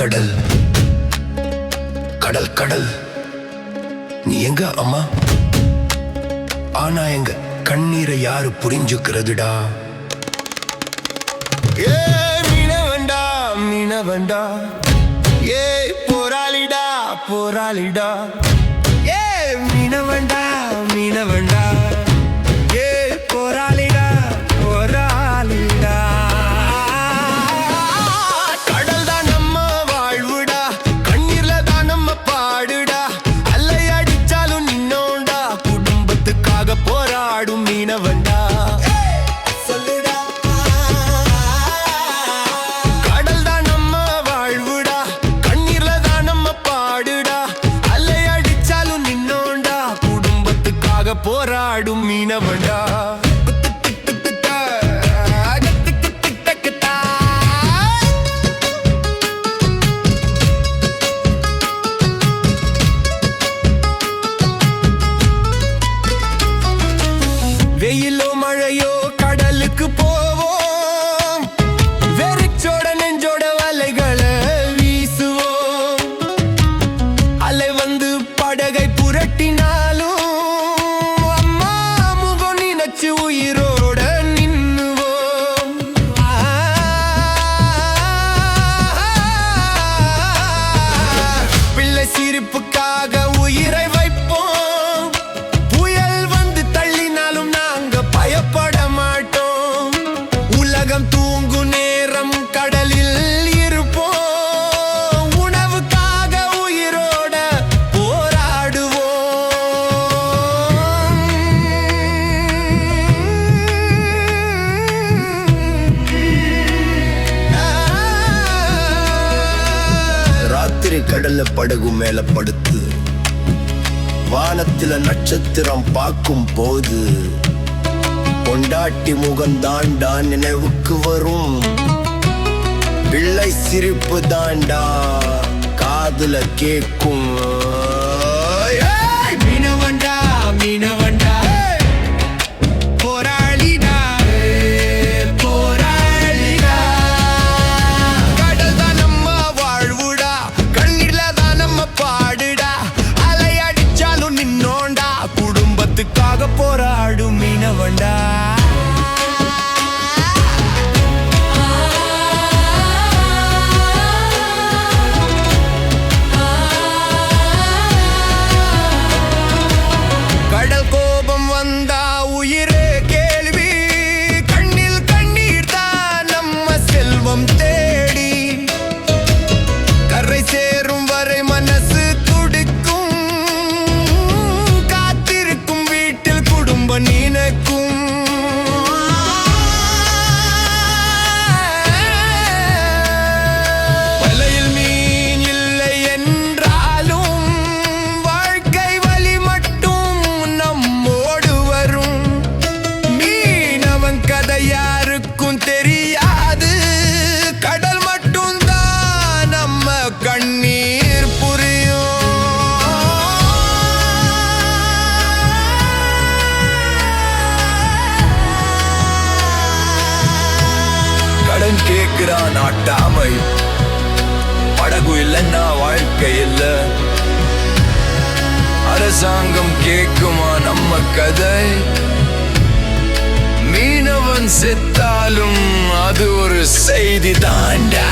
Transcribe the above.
கடல் கடல் கடல் நீ எங்க அம்மா? ஆனா எங்க கண்ணீரை யாரு புரிஞ்சுக்கிறதுடா? ஏ மீனவண்டா மீனவண்டா, ஏ போராளிடா போராளிடா, ஏ மீனவண்டா மீனவண்டா, ஏ போராளிடா போராளிடா. கடல் தான் நம்ம வாழ்வுடா, கண்ணீர்ல தான் நம்ம பாடுடா, அல்லை அடிச்சாலும் நின்னோண்டா, குடும்பத்துக்காக போராடும் மீனவண்டா. கடல் தான் நம்ம வாழ்வுடா, கண்ணீர்ல தான் நம்ம பாடுடா, அல்லை அடிச்சாலும் நின்னோண்டா, குடும்பத்துக்காக போராடும் மீனவண்டா. வெயிலோ மழையோ கடலுக்கு போவோம், வெறிச்சோட நெஞ்சோட வலைகளை வீசுவோம். அலை வந்து படகை புரட்டினாலும் அம்மா முகம் நினைச்சு உயிரோட நின்னுவோம். பிள்ளை சிரிப்புக்காக உயிரை வைப்போம், புயல் வந்து தள்ளினாலும் நாங்க பயப்பட மாட்டோம். உலகம் தூங்கு நேரம் கடலில் இருப்போம், உணவுக்காக உயிரோட போராடுவோம். ராத்திரி கடல்ல படகு மேல படுத்து வானத்தில நட்சத்திரம் பார்க்கும் போது பொண்டாட்டி முகம் தாண்டா நினைவுக்கு வரும், பிள்ளை சிரிப்பு தாண்டா காதுல கேக்கும். மீனவண்டா மீனவண்டா, போராளிடா போராளிடா. கடல் தான் நம்ம வாழ்வுடா, கண்ணீர்ல தான் நம்ம பாடுடா, அலை அடிச்சாலும் நின்னோண்டா, குடும்பத்துக்காக போராடும் மீனவண்டா. கடல் கோபம் வந்தா உயிரே கேள்வி, கண்ணில் கண்ணீர் தான் நம்ம செல்வம் தேடி, கரை சேரும் வரை மனசு துடிக்கும், காத்திருக்கும் வீட்டில் குடும்பம் நினைக்கும். வலையில் மீன் இல்லை என்றாலும் வாழ்க்கை வழி மட்டும் நம்மோடு வரும். மீனவன் கதை யாருக்கும் தெரியாது, கடல் மட்டும்தான் நம்ம கண்ணீர் புரியும். கடன் கேட்கிறான் நாட்டாமை, படகு இல்லைன்னா வாழ்க்கை இல்ல. அரசாங்கம் கேட்குமா நம்ம கதை? மீனவன் செத்தாலும் அது ஒரு செய்தி தாண்டா.